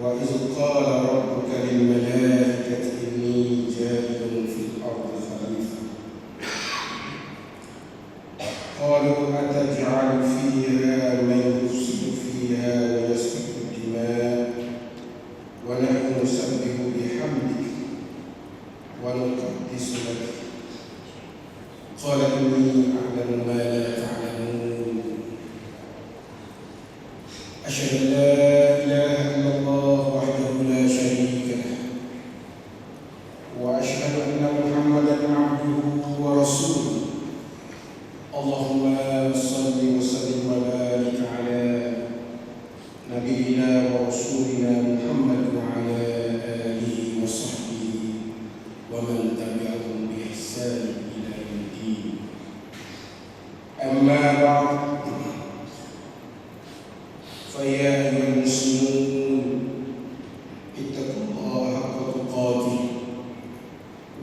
وإذ قال ربك للملائكة إني جاعل في الأرض خليفة قالوا أتجعل فيها من يفسد فيها ويسفك الدماء ونحن نسبح بحمدك ونقدس لك قال إني أعلم ما لا تعلمون أشهد أن لا إله إلا الله وحده لا شريك له وأشهد أن محمدا عبده ورسوله اللهم صل وسلم وبارك على نبينا ورسولنا محمد وعلى آله وصحبه ومن تبعهم بإحسان إلى يوم الدين أما بعد فيا أيها المسلمون اتقوا الله حق تقاته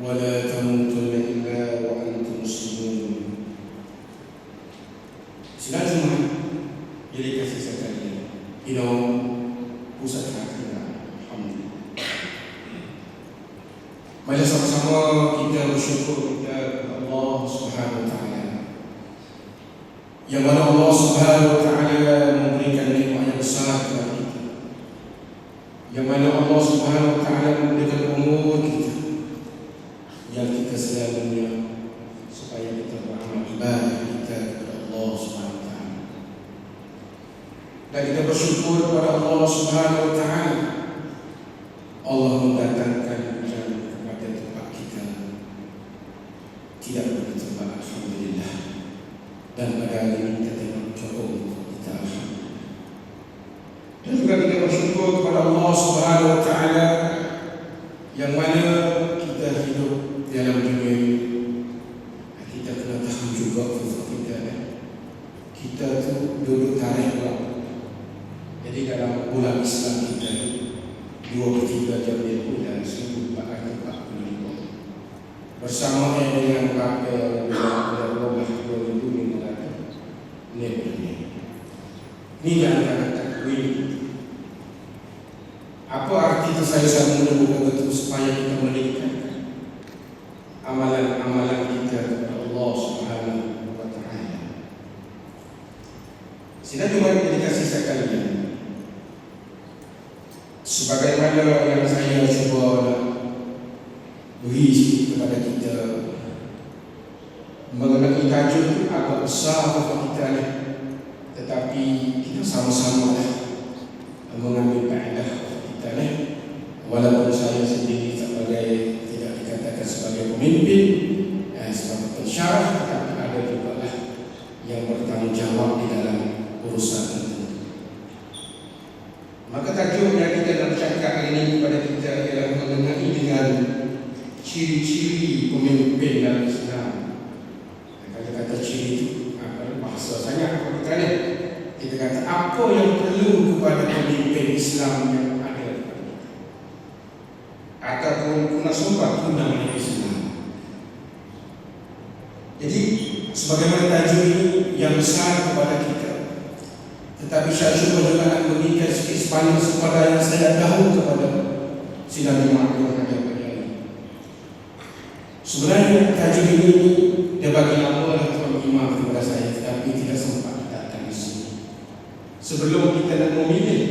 ولا تموتن إلا وأنتم مسلمون. Sidang Jumat jadi kasih sekalian, pusat hati. Alhamdulillah. Mari sama-sama kita bersyukur kepada Allah Subhanahu Wa Taala, yang mana Allah Subhanahu Wa Taala memberikan nikmat yang besar kepada kita, yang mana Allah Subhanahu Wa Taala memberikan umur kita, yang kita selalunya supaya kita beramal ibadah kita kepada Allah Subhanahu Wa Taala, dan kita bersyukur kepada Allah Subhanahu Wa Taala. Allah mendatangkan hujan kepada tempat kita tidak berkecuali, alhamdulillah. Dan pada hari ini kita tengok cukup kita alhamdulillah. Dan juga kita bersyukur kepada Allah Subhanahu Wa Taala yang mana kita hidup dalam dunia ini. Kita kena tahu juga kita tu duduk tarikh berapa. Jadi dalam bulan Islam kita 23 Januari bulan 1445 bersama dengan bulan 12 2015 ini antara takwin. Apa arti itu saya mudah-mudah betul supaya kita meningkatkan amalan-amalan kita kepada Allah Subhanahu Wa Taala. Sidang Jumat yang dikasihi sekalian, sebagaimana yang saya cuba beri kepada kita mengenai tajuk itu agak besar untuk kita ni, tetapi kita sama-sama mengambil faedah kita ni. Walaupun saya sendiri sebagai tidak dikatakan sebagai pemimpin, sebagai pensyarah, tetapi ada juga yang bertanggungjawab di dalam urusan itu. Maka tajuk yang kita nak cakap hari ini kepada kita ialah mengenai dengan ciri-ciri pemimpin dalam Islam. Kata-kata ciri itu bahasa sangat kita ni. Kita kata apa yang perlu kepada pemimpin Islam yang ada ataupun kuna sobat dalam Islam. Jadi sebagaimana tajuk ini yang besar kepada kita, tetapi saya cuba juga nak berikan sikit sepanjang kepada yang saya tahu kepada sidang Jumat yang ada pada ini. Sebenarnya tajuk ini dia bagi nama Tuan Imam kepada saya, tetapi tidak sempat datang di sini. Sebelum kita nak memilih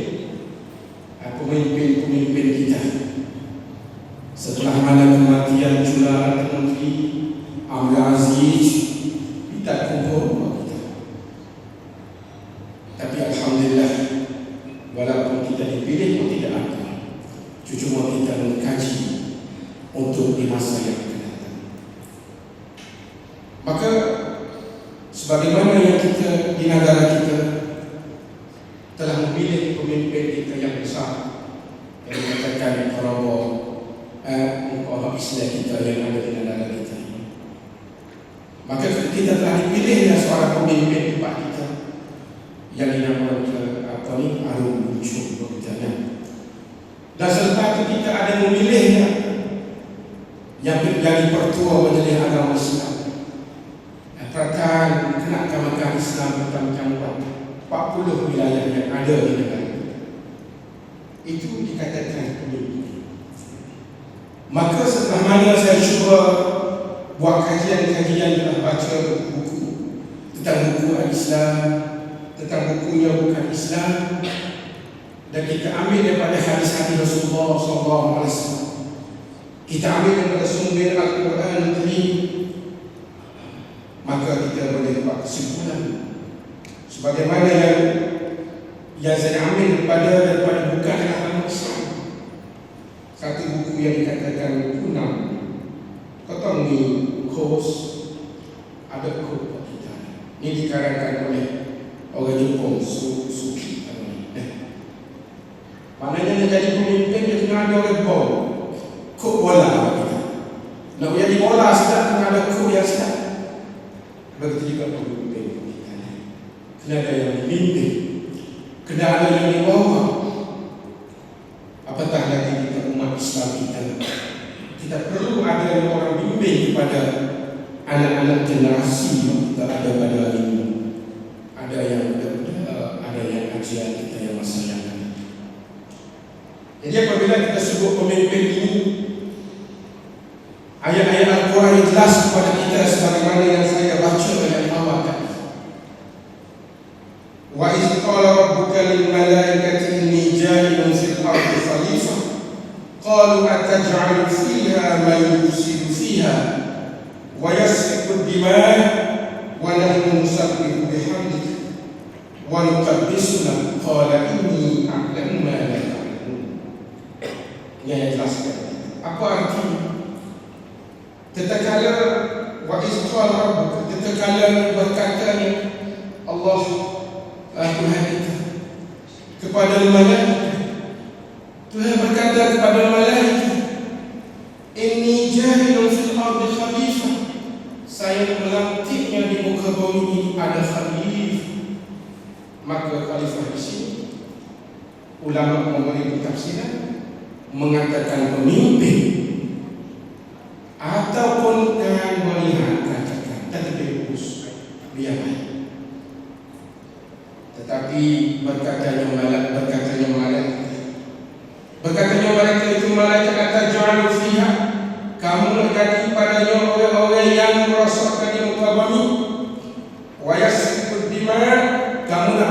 pemimpin-pemimpin kita, setelah mana kematian Julara Menteri Abdul Aziz kita kumpul kita. Tapi alhamdulillah, walaupun kita dipilih pun tidak ada, cuma kita mengkaji untuk di masa yang akan datang. Maka sebagaimana yang kita di negara kita telah memilih pemimpin kita yang besar, yang dikatakan orang Islam kita yang ada di negara kita, maka kita telah dipilih seorang pemimpin tempat kita yang dinamakan Harun Muncul berbicara. Dan selepas itu kita ada memilihnya yang menjadi pertua majelis agama Islam. Perkataan kenakan Islam macam-macam 40 wilayah yang ada di negara kita. Itu dikatakan pemimpin. Maka setelah mana saya cuba buat kajian-kajian, telah baca buku tentang buku Al-Islam, tentang bukunya bukan Islam, dan kita ambil daripada hadis-hadis Rasulullah SAW, kita ambil daripada sumber Al-Quran Al-Karim, maka kita boleh buat kesimpulan sebagaimana yang saya ambil daripada bukan agama Islam. Satu buku yang dikatakan kuno, kata ni kos ada kod kita. Ini dikarangkan oleh orang Jepun, Suki. Maknanya nak jadi pemimpin dia kena ada orang bol, kod bola kita. Nak jadi bola sedap kena ada kod yang sedap. Begitu juga pemimpin kita. Kena ada yang memimpin, kena ada yang dibawa. Apatah lagi kita umat Islam kita perlu ada orang bimbing kepada anak-anak generasi yang kita ada pada hari ini. Ada yang muda, ada yang ajian kita yang masih yang lain. Jadi apabila kita sebut pemimpin ini, ayat-ayat Al-Quran yang jelas kepada kita sebagaimana yang saya baca dalam awal tadi. Wa iz qala rabbuka lil malaikati inni ja'ilun fil ardi khalifah qalu ataj'alu fiha man yufsidu fiha wa yasfiku ad-dima' wa nahnu nusabbihu bihamdika wa nuqaddisu lak qala inni a'lamu ma la ta'lamun. Yang jelaskan apa artinya tatkala wa iz qala rabbuka, tatkala berkatanya Allah Tuhan kita kepada malaikat, Tuhan berkata kepada malaikat, inni ja'ilun fil ardi khalifah, saya melantiknya di muka bumi ini ada khalifah. Maka khalifah di sini ulama memberi tafsiran mengatakan pemimpin ataupun yang melihat, katakan tetapi urus biar baik. Tetapi berkatanya malaikat itu malaikat kata ja'alu fiha, kamu mendekati padanya orang-orang yang merosakkan di muka bumi, wa yasfiku ad-dima', kamu nak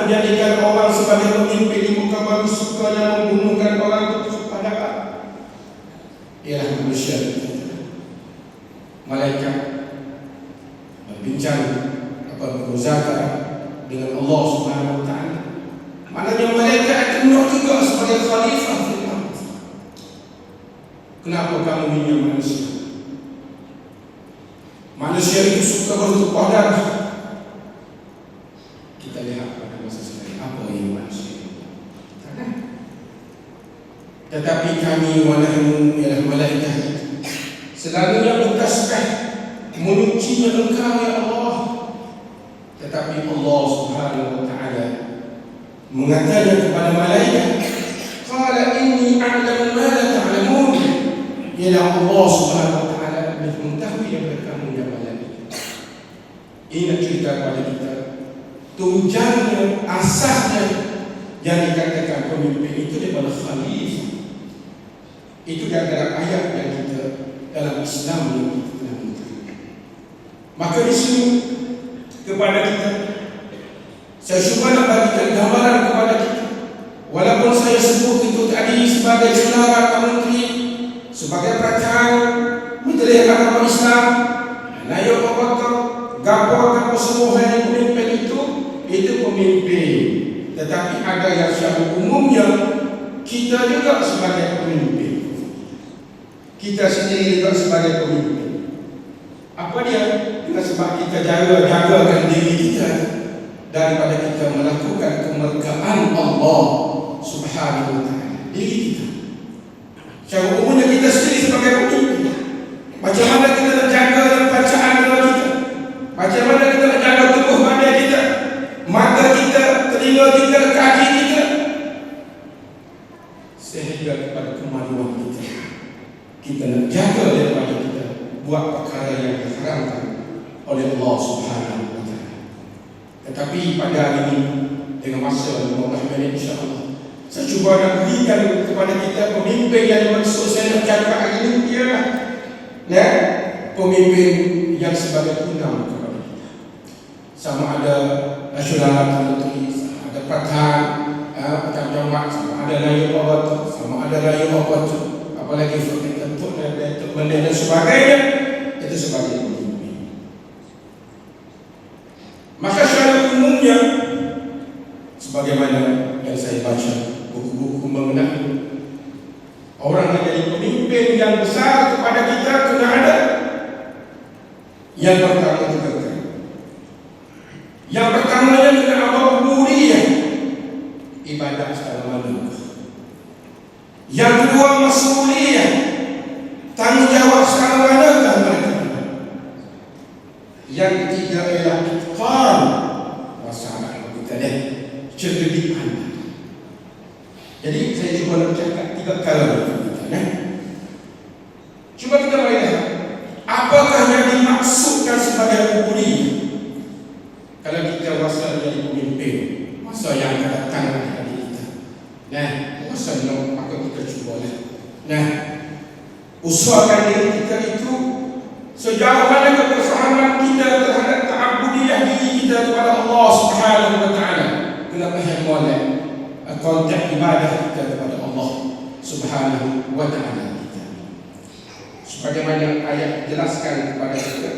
menjadikan orang sebagai pemimpin di muka bumi, sukanya membunuhkan orang itu padahal ialah manusia. Malaikat berbincang beruzakan dengan Allah Subhanahu wa taala. Maknanya malaikat itu juga sebagai khalifah fil ardh. Kenapa kamu ini manusia? Manusia itu suka bertumpah darah. Kita lihat pada masa sekarang apa yang manusia. Tetapi kami walaupun ialah malaikat selalunya bertasbih memujinya Engkau ya Allah. Tetapi Allah Subhanahu wa taala mengatakan kepada malaikat, qala inni a'lamu ma la ta'lamun. Ialah Allah Subhanahu wa taala lebih mengetahui yang kamu yang malaikat. Ini nak cerita kepada kita tunjangnya, asasnya yang dikatakan pemimpin itu daripada khalifah. Itu di antara ayat yang kita dalam Islam yang kita telah mengetahui. Maka di sini kepada kita, saya cuba nak bagikan gambaran kepada kita. Walaupun saya sebut itu tadi sebagai saudara menteri, sebagai perancang Menteri Agama Islam, Naib Pakar, gapo semua yang pemimpin itu pemimpin. Tetapi ada yang secara umumnya kita juga sebagai pemimpin. Kita sendiri juga sebagai pemimpin. Apa dia? Dengan sebab kita jagakan diri kita daripada kita melakukan kemerkaan Allah Subhanahu wa taala diri kita. Secara umumnya kita sendiri sebagai pemimpin. Macam mana kita nak jaga bacaan doa kita? Macam mana kita nak jaga tubuh badan kita? Mata kita, telinga kita, kaki kita, sehingga kepada kemaluan kita. Kita nak jaga daripada kita buat perkara yang diharamkan oleh Allah Subhanahu wa taala. Tetapi pada hari ini dengan masa 15 minit insya-Allah Saya cuba nak berikan kepada kita pemimpin yang dimaksud saya nak cakap hari ini ialah pemimpin yang sebagai imam kepada kita. Sama ada nasional tertentu, sama ada patan, pertanggungjawab, sama ada layu obat, sama ada layu obat, apalagi fakir tentu dan benda dan sebagainya, itu sebagai pemimpin. Maka secara umumnya, sebagaimana yang saya baca buku-buku mengenai orang yang jadi pemimpin yang besar kepada kita kena ada yang pertama kita kena. Yang pertamanya kena apa? Ubudiyah, ibadah secara manusia. Yang kedua mas'uliyah, tanggung jawab secara manakah mereka. Yang ketiga ialah itqan, masalah kita cerdikan. Jadi saya cuba nak cakap 3 kali Cuba kita lihat apakah yang dimaksudkan sebagai ubudiyah. Kalau kita rasa jadi pemimpin, masa yang akan datang dari kita. Masa yang maka kita cubalah. Usahakan diri kita itu sejauh mana keberfahaman kita terhadap ta'abudiyah diri kita kepada Allah Subhanahu wa taala. Kenapa yang molek konteks ibadah kita kepada Allah Subhanahu wa taala kita. Sebagaimana ayat jelaskan kepada kita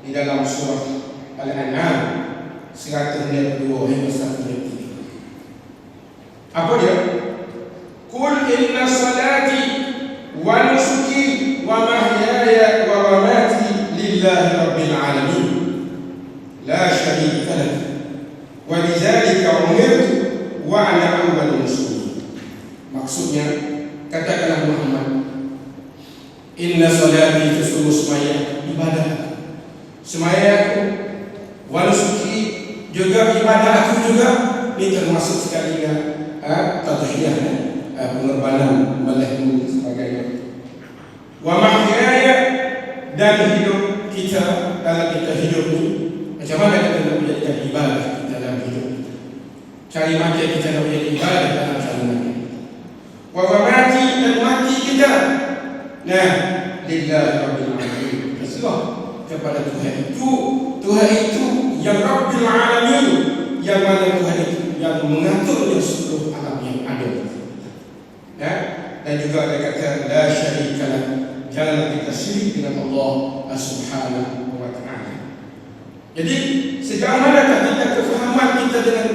di dalam surah Al-An'am 102 hingga 103. Apa dia? Qul inna salati wa nusuki wa mahyaya wa mamati lillahi rabbil alamin la syarika lahu wa lidzalika umirtu wa ana awwalul muslimin. Maksudnya, katakanlah Muhammad, inna salati itu semaya ibadah, semaya aku, wa nusuki juga ibadah aku juga, ini termasuk sekali tadhiyah, pengorbanan melehmu sebagainya. Wa mahyaya, dan hidup kita dalam kita hidup ini, macam mana kita nak menjadikan ibadah kita dalam hidup kita. Cari mati kita nak menjadi ibadah dalam cari mati. Wa mamati, dan mati kita lillahi rabbil alamin, berserah kepada Tuhan itu. Tuhan itu yang rabbil alamin, yang mana Tuhan itu yang mengatur seluruh alam yang ada. Dan juga ada kata la syarikalah, jangan kita syirik dengan Allah Subhanahu wa taala. Jadi sejauh manakah kita kefahaman kita dengan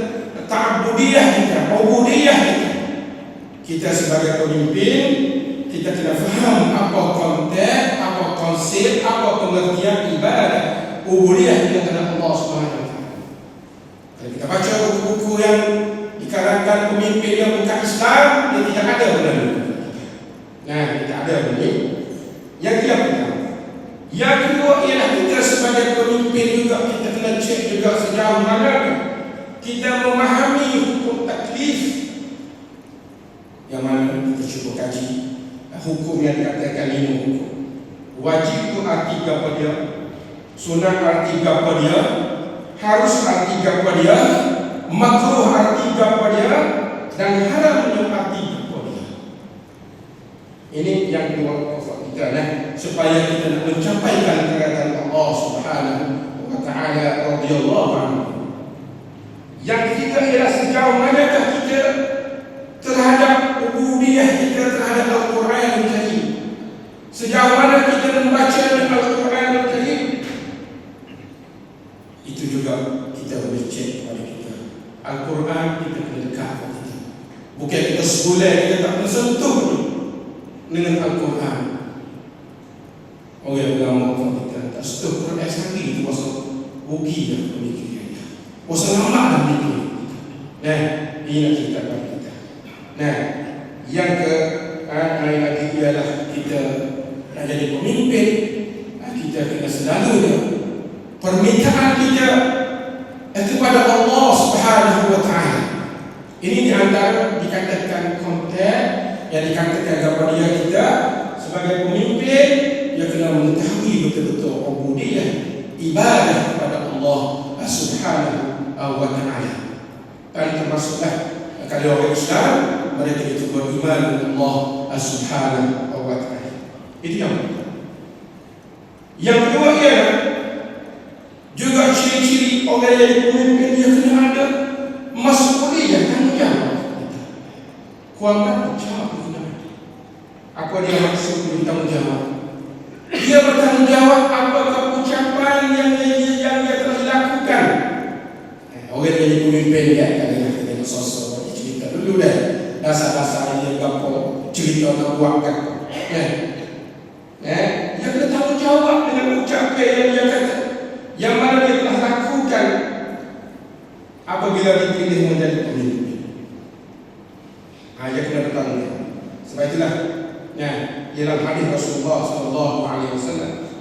ta'abudiyah kita, ubudiyah kita. Kita sebagai pemimpin, kita kena faham apa konteks, apa konsep, apa pengertian ibadah ubudiyah kita kepada Allah Subhanahu wa taala. Kalau kita baca buku-buku yang dikarangan pemimpin yang bukan Islam, dia tidak ada benda ini. Tidak ada benda ini. Yang pertama. Yang kedua ialah kita sebagai pemimpin juga kita kena cek juga sejauh mana kita memahami hukum taklif, yang mana kita cuba kaji hukum yang dikatakan 5 hukum. Wajib itu arti apa dia, sunat arti apa dia, harus arti apa dia, makruh arti apa dia, dan haram arti apa dia. Ini yang kedua kita supaya kita nak mencapaikan perkataan Allah Subhanahu wa taala radhiyallahu anhu. Yang ketiga ialah sejauh manakah kita terhadap ubudiyah kita terhadap Al-Quran Al-Karim. Sejauh mana kita membaca Al-Quran Al-Karim. Itu juga kita boleh cek kepada kita. Al-Quran kita kena dekat kepada kita. Bukan kita sebulan kita tak pernah sentuh dengan Al-Quran. Yang ulama kita tak sentuh Quran sehari itu masuk rugi dah pemikirannya. Lama dah mikir. Ini nak cerita kepada kita. Yang lain lagi ialah kita nak jadi pemimpin, kita kena selalu permintaan kita kepada Allah Subhanahu wa taala. Ini di antara dikatakan konteks yang dikatakan kepada kita sebagai pemimpin, dia kena mengetahui betul-betul ubudiyah, ibadah kepada Allah Subhanahu wa taala. Dan termasuklah kalau orang Islam mereka itu beriman dengan Allah Subhanahu wa Ta'ala. Itu yang pertama. Yang kedua ialah juga ciri-ciri orang yang pemimpin dia kena ada mas'uliyah, tanggungjawab. Kuangan jawab kena ada. Apa dia maksud bertanggungjawab? Dia bertanggungjawab apakah ucapan yang dia telah lakukan. Orang yang pemimpin dia kadang-kadang tengok sosok dia cerita dulu dah dasar-dasar dia gapo cerita nak buat kan. Dia kena tanggungjawab dengan ucapan yang dia kata, yang mana dia telah lakukan apabila dipilih menjadi pemimpin. Dia kena bertanggungjawab. Sebab itulah dalam hadis Rasulullah SAW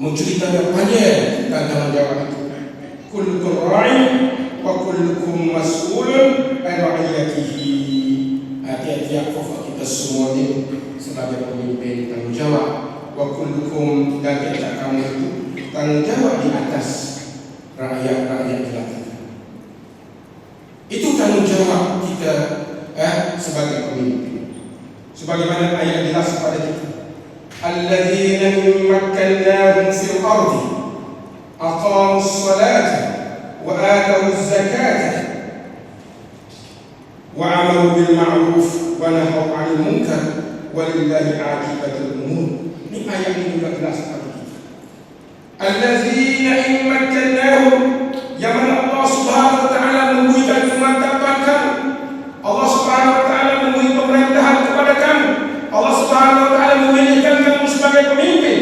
menceritakan banyak tentang tanggungjawab itu. Kullukum ra'in wa kullukum mas'ulun an ra'iyatihi. Tiap-tiap kita semua ini sebagai pemimpin tanggungjawab. Wa kullukum, dan tiap kamu itu tanggungjawab di atas rakyat-rakyat kita. Itu tanggungjawab kita sebagai pemimpin. Sebagaimana ayat jelas kepada kita, alladzina makkannahum fil ardi aqamus salata wa atawuz zakata wa amalu bil ma'ruf wa nahaw 'anil munkar walillahi 'aqibatul umur. Ini ayat ini juga jelas kepada kita. Alladzina makkannahum, yang mana Allah Subhanahu wa Ta'ala memberikan kemantapan kamu. Allah Subhanahu wa Ta'ala memberi pemerintahan kepada kamu. Allah Subhanahu wa Ta'ala memilihkan kamu sebagai pemimpin.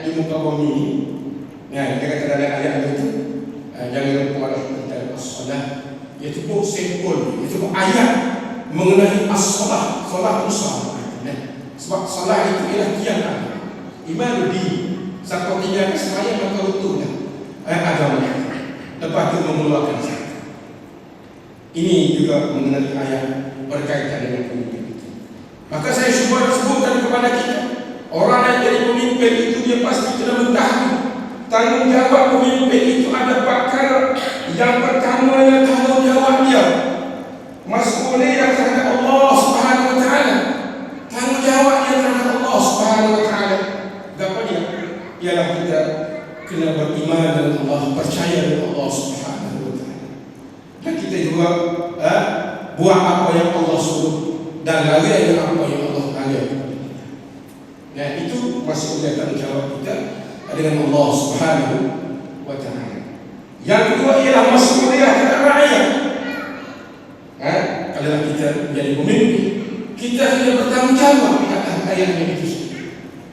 Di muka bumi ini, dia kata dalam ayat itu, jangan lupa tentang as-salah. Itu pun simbol, itu pun ayat mengenai as-salah. Salah itu salah. Sebab salah itu ialah tiang agama. Iman di siapa tinggal semaya maka betul agama. Lepas itu mengeluarkan zakat. Ini juga mengenai ayat berkaitan dengan pemimpin itu. Maka saya cuba sebutkan kepada kita, orang yang jadi pemimpin itu dia pasti kena mengetahui tanggungjawab pemimpin itu ada bakal. Yang pertama yang tanggungjawab dia mas'uliyah terhadap Allah Subhanahu wa Ta'ala. Tanggungjawab dia terhadap Allah Subhanahu wa Ta'ala. Apa dia? Ialah kita kena beriman dengan Allah, percaya dengan Allah Subhanahu wa Ta'ala. Dan kita juga buat apa yang Allah suruh dan lalai dengan apa yang Allah lalai. Itu mas'uliyah tanggungjawab kita dengan Allah Subhanahu wa Ta'ala. Yang kedua ialah mas'uliyah terhadap rakyat. Kalau kita menjadi pemimpin, kita kena bertanggungjawab di atas ayat yang itu.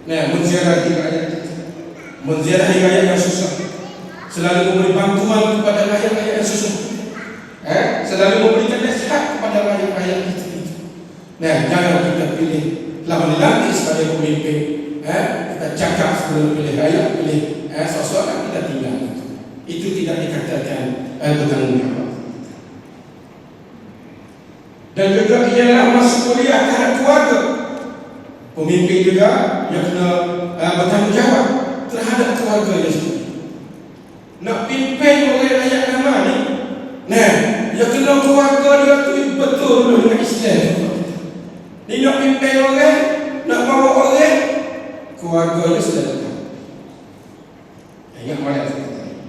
Menziarahi rakyat kita, menziarahi rakyat yang susah, selalu memberi bantuan kepada rakyat-rakyat yang susah, selalu memberikan nasihat kepada rakyat-rakyat kita. Jangan kita pilih lawan dilantik sebagai pemimpin, kita cakap sebelum pilih rakyat, pilih sosok yang kita tinggal. Itu tidak dikatakan bertanggungjawab. Dan juga ialah mas'uliyah terhadap keluarga. Pemimpin juga yang kena bertanggungjawab terhadap keluarganya sendiri. Nak pimpin orang rakyat nama ni, dia kena keluarga dia tu betul dengan Islam. Ni nak pimpin orang, nak bawa orang, keluarganya sudah tahu. Ingat mana tu?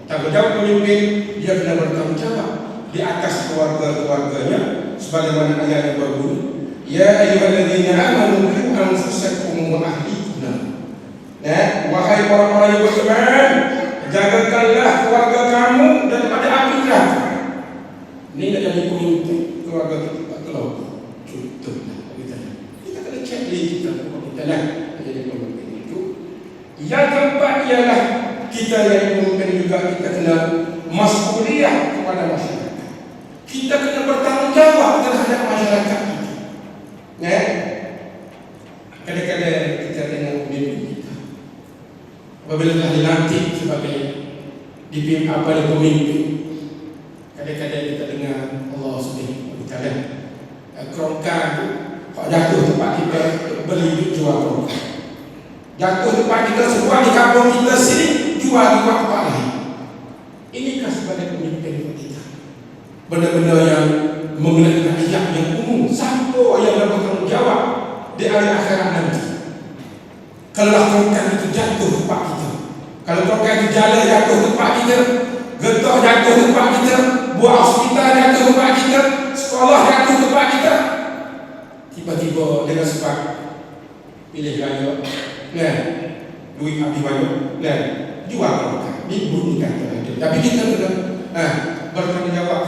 Tanggungjawab pemimpin, dia kena bertanggungjawab di atas keluarga-keluarganya. Sebagaimana ayat yang berbunyi, ya ayyuhalladzina amanu qu anfusakum wa ahlikum nar. Wahai orang-orang yang beriman, jagakanlah keluarga kamu daripada api neraka. Ini nak jadi pemimpin keluarga kita kalau contohnya kita kena cek diri kita nak jadi pemimpin itu. Yang keempat ialah kita yang pemimpin juga kita kena mas'uliyah kepada masyarakat. Kita kena bertanggungjawab terhadap masyarakat kita. Kadang-kadang kita tengok pemimpin kita, apabila telah dilantik sebagai dipimpin apa pemimpin, kadang-kadang kita dengar Allah Subhanahu wa Ta'ala kerongkan tu, kalau jatuh tempat kita beli jual kerongkan, jatuh tempat kita semua di kampung kita sini jual di tempat lain. Inikah sebagai pemimpin kita? Benda-benda yang mengenai rakyat yang umum. Siapa yang akan bertanggungjawab di hari akhirat nanti? Kalau tongkat itu jatuh tempat kita, kalau tongkat itu jalan jatuh tempat kita, getah jatuh tempat kita, buah hospital jatuh tempat kita, sekolah jatuh tempat kita, tiba-tiba dengan sebab pilih raya, duit habis banyak, jual tongkat. Ini bunyi kata ada. Tapi kita kena bertanggungjawab.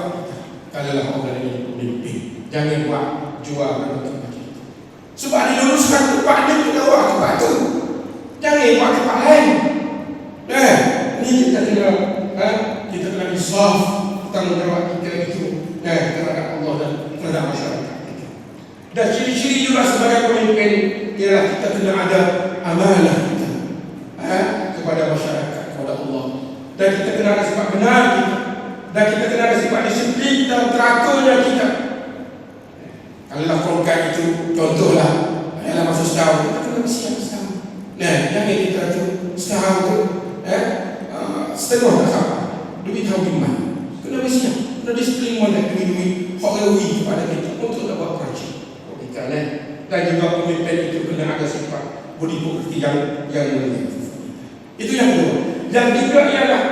Kalaulah orang ini pemimpin, jangan buat jual tempat kita. Sebab diluruskan tempat dia kita buat tempat tu. Jangan buat tempat lain. Ni kita kena insaf tanggungjawab kita itu terhadap Allah dan terhadap masyarakat kita. Dan ciri-ciri juga sebagai pemimpin ialah kita kena ada amanah kita kepada masyarakat, kepada Allah. Dan kita kena ada sifat benar kita. Dan kita kena ada sifat disiplin dan teraturnya kita. Kalau tongkat itu, contohlah, dalam masa setahun, kita kena bersiap setahun. Jangan kita tu setahun tu setengah tak sampai. Duit tahu di mana. Kena bersiap, kena disiplin molek duit-duit hak kepada kita untuk nak buat projek. Kita dan juga pemimpin itu kena ada sifat budi pekerti yang mulia. Itu yang kedua. Yang ketiga ialah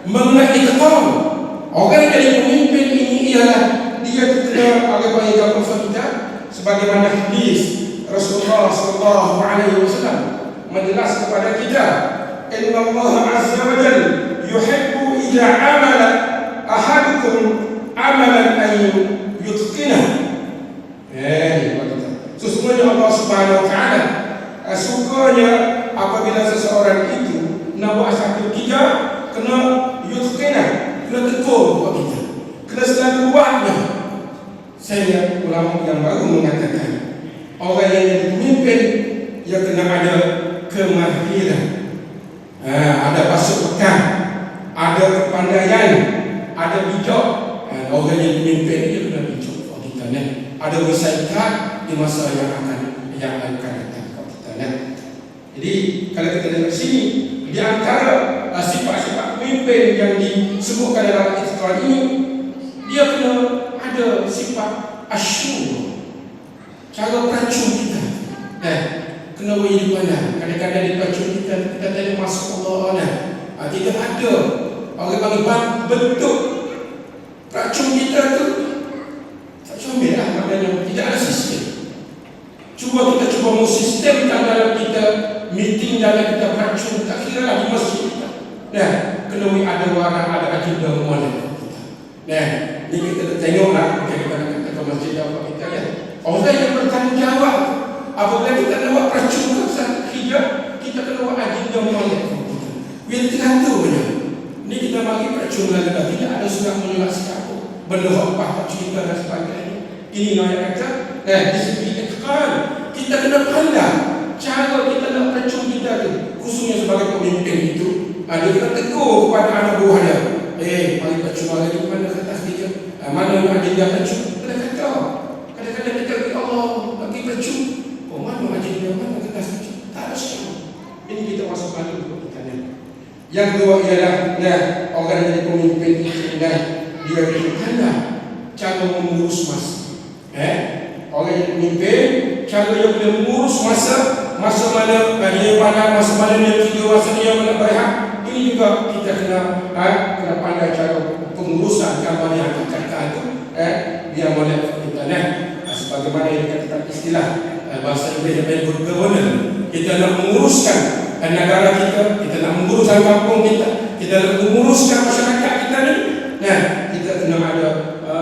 mengenai ikhtiar. Orang yang jadi pemimpin ini ialah dia kena agak banyak dalam kita sebagaimana hadis Rasulullah sallallahu alaihi wasallam menjelaskan kepada kita, inna Allah azza wa jalla yuhibbu idza amala ahadukum amalan an yutqina. Sesungguhnya Allah Subhanahu wa taala sukanya apabila seseorang itu nak buat satu kerja, kena yutqina, kena tekun buat kita, kena selalu buatnya. Saya ulama yang baru mengatakan orang yang jadi pemimpin ia kena ada kemahiran, ada basuh pekan, ada kepandaian, ada bijak. Orang yang pemimpin ia kena bijak buat kita, ada wisaikat di masa yang akan datang buat kita. Jadi kalau kita lihat sini, di antara sifat-sifat pemimpin yang disebutkan dalam istilah ini, dia kena ada sifat asyur, cara peracun kita. Kena boleh dipandang. Kadang-kadang di peracun kita tanya masuk Allah. Tidak ada orang panggil bentuk peracun kita tu tak comel lah, maknanya tidak ada sistem. Kita cuba mensistemkan dalam kita meeting, dalam kita peracun, tak kira lah di masjid kita. Kena ada warna, ada agenda molek kita. Ni kita tengoklah bagaimana kata masjid apa kita ya. Orang yang bertanggungjawab apabila kita nak buat peracun kerja, kita kena buat agenda molek kita. Biar teraturnya. Ni kita bagi peracun lagi, tidak ada surat menyurat siapa. Benda apa cerita dan sebagainya. Ini yang kata di segi ikhtiar kita kena pandang cara kita nak peracun kita tu, khususnya sebagai pemimpin itu. Dia kena tegur kepada anak buahnya. Mari peracun lagi mana kertas kita, mana yang agenda peracun. Kena kata. Kadang-kadang kita kata Allah bagi peracun. Mana agenda, mana kertas peracun. Tak ada siapa. Ini kita masuk malu kita. Yang kedua ialah orang yang jadi pemimpin itu dia kena cara mengurus masa. Orang yang pemimpin cara dia boleh mengurus masa mana dia pandai, masa mana dia tidur, masa dia mana berehat. Ini juga kita kena pandai cara pengurusan gambar yang kita cakap itu biar boleh kita sebagaimana yang dikatakan istilah bahasa Inggeris good governance. Kita nak menguruskan negara kita nak menguruskan kampung kita nak menguruskan masyarakat kita ni. Kita kena ada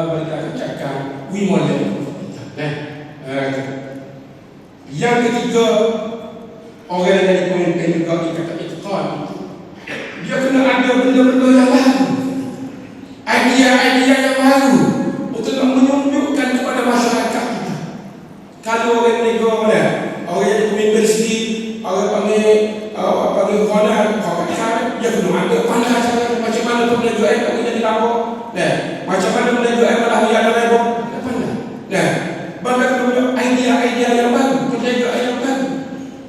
berita cakap wimolek kita. Yang ketiga, orang yang jadi pemimpin juga dikata ikhtiar. Dia kena ada benda-benda yang baru, idea-idea yang baru untuk nak menunjukkan kepada masyarakat kita. Kalau orang negara orang yang jadi pemimpin sendiri, orang panggil khana, dia kena ada pandai cara macam mana tu boleh jual tak boleh jadi lapor. Macam mana boleh jual malah dia ada labor. Dia pandai. Bahkan punya idea-idea yang baru, perniagaan yang baru.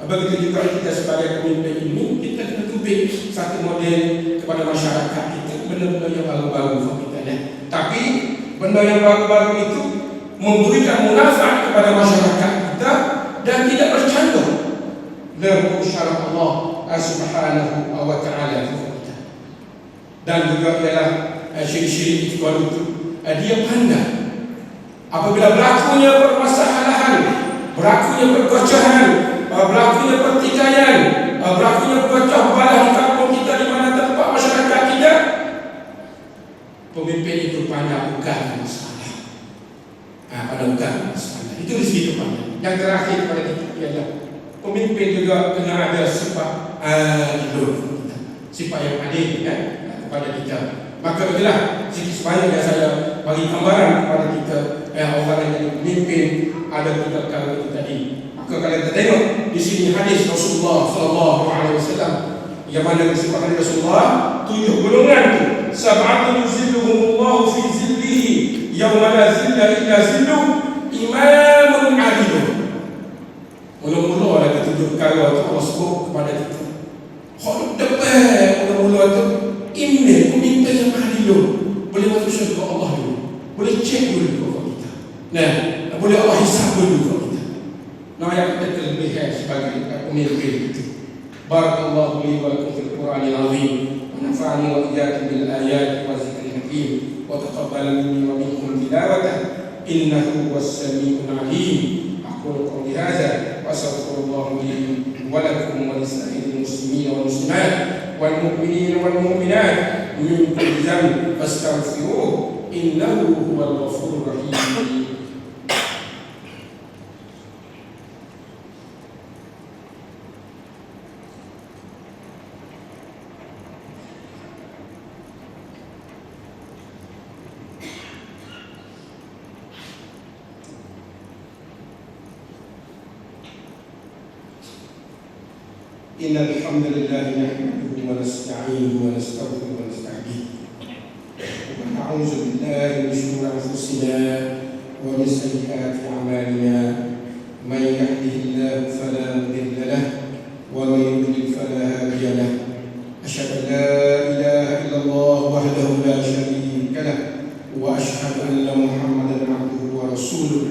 Begitu juga kita sebagai pemimpin ini, kita kena tubik satu model kepada masyarakat kita, benda-benda yang baru-baru kita. Tapi benda yang baru-baru itu memberikan manfaat kepada masyarakat kita dan tidak bercanda dalam syarat Allah Subhanahu wa taala kita. Dan juga ialah syirik-syirik itu dia pandai apabila berlakunya permasalahan, berlakunya perpecahan, berlakunya pertikaian, berlakunya pecah belah di kampung kita di mana tempat masyarakat kita, pemimpin itu pandai ugal masalah. Pada ugal masalah itu di situ pandai. Yang terakhir pada kita ialah pemimpin juga kena ada sifat adil, sifat yang adil kepada kita. Maka itulah sikit sebanyak yang saya bagi gambaran kepada kita orang yang jadi pemimpin ada tiga perkara itu tadi. Maka kalau kita tengok di sini hadis Rasulullah sallallahu alaihi wasallam yang mana disebutkan oleh Rasulullah 7 golongan tu, sab'atun yuzilluhumullahu fi zillihi yauma la zilla illa zilluh, imamun adil. Mula-mula ada ketujuh perkara tu Allah sebut kepada kita. Hak depan mula-mula tu imam pemimpin yang adil, boleh masuk syurga Allah dulu, boleh cek dulu kepada kita. Nah, boleh Allah hisab dulu kepada kita. Nah, yang kita kelebihan sebagai pemimpin itu. Barakallahu li wa lakum fil Qur'anil azim wa nafa'ani wa iyyakum bil ayati wa zikril hakim wa taqabbal minni wa minkum tilawatahu innahu huwas samiul alim. Aqulu qawli hadza wa astaghfirullah li wa lakum wa lisa'iril muslimin wal muslimat wal mu'minin wal mu'minat min kulli dhanbin fastaghfiruhu innahu huwal ghafurur rahim. إن الحمد لله نحمده ونستعينه ونستغفره ونستهديه ونعوذ بالله من شرور أنفسنا ومن سيئات أعمالنا من يهده الله فلا مضل له ومن يضلل فلا هادي له أشهد أن لا إله إلا الله وحده لا شريك له وأشهد أن محمدا عبده ورسوله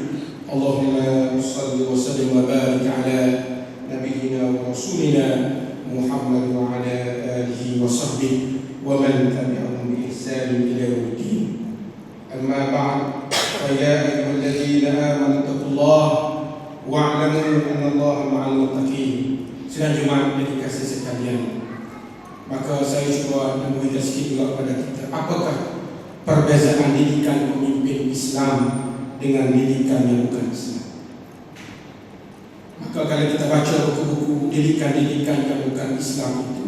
اللهم صل وسلم وبارك على نبينا ورسولنا محمد وعلى آله وصحبه ومن تبعهم بإحسان إلى يوم الدين. أما بعد فيا أيها الذين آمنوا اتقوا الله واعلموا أن الله مع المتقين. Sidang Jumaat yang dikasihi sekalian, maka saya cuba memberi sedikit juga kepada kita apakah perbezaan didikan pemimpin Islam dengan didikan yang bukan Islam. Maka kalau kita baca buku-buku didikan-didikan yang bukan Islam itu,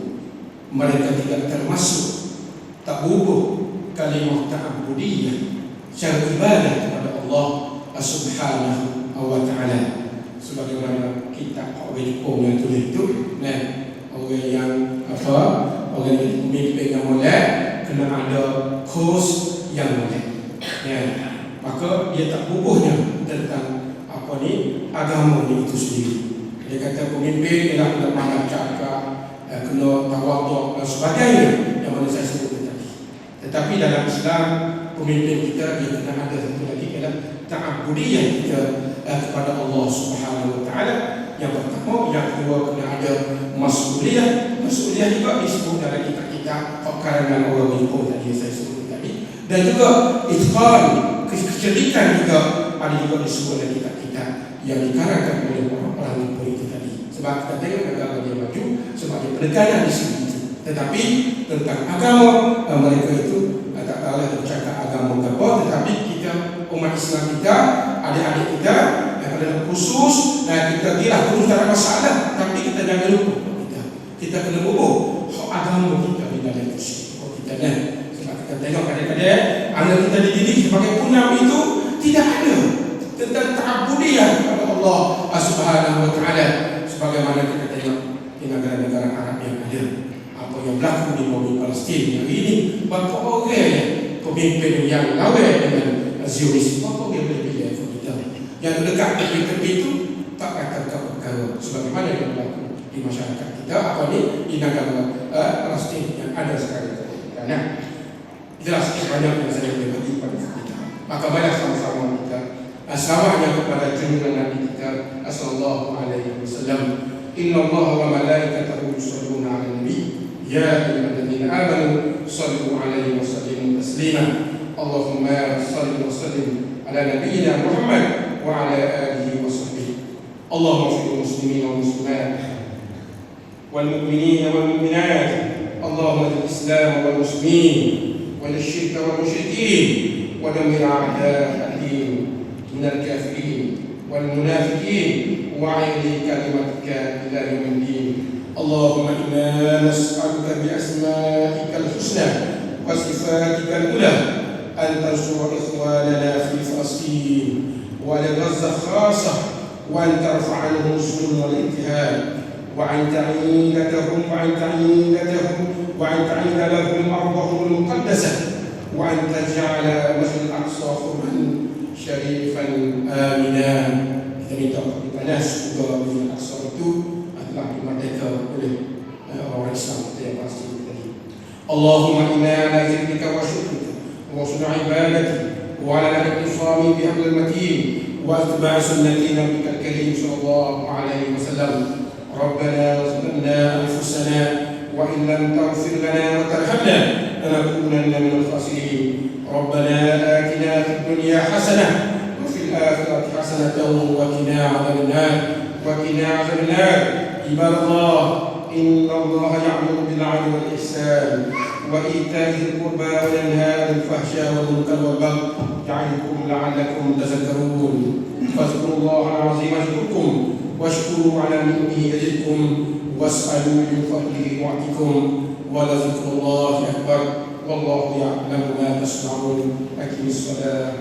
mereka tidak termasuk, tak bubuh kalimah ta'abudiyah, cara ibadah kepada Allah Subhanahu wa ta'ala. Sebagaimana kita orang Jepun yang tulis itu, orang yang orang yang pemimpin yang molek kena ada kos yang molek. Maka dia tak bubuhnya tentang agama itu sendiri. Dia kata pemimpin ialah kena pandang cakap, kena tawaduk dan sebagainya yang mana saya sebut tadi. Tetapi dalam Islam, pemimpin kita dia kena ada satu lagi ialah ta'abudiyah kita kepada Allah Subhanahu wa taala. Yang pertama, yang kedua kena ada mas'uliyah. Mas'uliyah juga disebut dalam kitab-kitab karangan orang Jepun tadi saya sebut tadi. Dan juga itqan, kecerdikan juga ada juga disebut dalam kitab yang dikarangkan oleh orang-orang Jepun itu tadi. Sebab kita tengok negara dia maju sebagai penekanan di sini. Tetapi tentang agama mereka itu tak tahulah bercakap agama apa, tetapi kita umat Islam kita, adik-adik kita yang adalah khusus kita kira terus tak ada masalah, tapi kita jangan lupa kita kena bubuh agama kita di dalam itu. Kita sebab kita tengok kadang-kadang anak kita dididik sebagai punam itu tidak ada tentang ta'abudiyah kepada Allah Subhanahu wa taala, sebagaimana kita tengok di negara-negara Arab yang ada apa yang berlaku di bumi Palestin hari ini. Berapa orang pemimpin yang lawan dengan Zionis, berapa orang boleh pilih kita yang dekat tepi-tepi itu tak kata perkara sebagaimana yang berlaku di masyarakat kita di negara Palestin yang ada sekarang. Itulah sebanyak yang saya boleh bagi kepada kita. Maka banyak sama-sama kita selawatnya kepada junjungan Nabi kita sallallahu alaihi wasallam. Inna Allah wa malaikatahu yusholluna 'alan nabi ya ayyuhalladzina amanu shallu 'alaihi wa sallimu taslima. Allahumma shalli wa sallim ala nabiyyina Muhammad wa ala alihi wa sahbihi. Allahumma ighfir lil muslimin wal muslimat wal mu'minin wal mu'minat. Allahumma ighfir al-islam wal muslimin wal syirk wal musyrikin wa dammir a'da' ad-din min al-kafirin wal munafiqin وعلي كلمتك إلى يوم الدين. اللهم إنا نسألك بأسمائك الحسنى وصفاتك العلى أن تنصر إخواننا في فلسطين ولغزة خاصة، وأن ترفع عنهم الظلم والاضطهاد، وأن تعيد لهم أرضهم المقدسة، وأن تجعل مسجد الأقصى حرا شريفا آمنا. Kita minta kepada semoga Masjid Al-Aqsa itu adalah dimerdeka oleh orang Islam yang pasti tadi. Allahumma inna ala zikrika wa syukrika wa husni ibadatika wa ala al-intisami bi hablil matin wa ittiba'i sunnati nabiyyikal karim sallallahu alaihi wasallam. Rabbana zalamna anfusana wa in lam taghfir lana wa tarhamna lanakunanna minal khasirin. Rabbana atina fid dunya hasanah الآخرة حسنة وقنا عذاب النار. عباد الله، إن الله يأمر بالعدل والإحسان وإيتاء ذي القربى وينهى عن الفحشاء والمنكر والبغي يعظكم لعلكم تذكرون. فاذكروا الله العظيم يذكركم واشكروا على نعمه يزدكم واسألوا من فضله يعطكم ولذكر الله أكبر والله يعلم ما تصنعون. أقم الصلاة.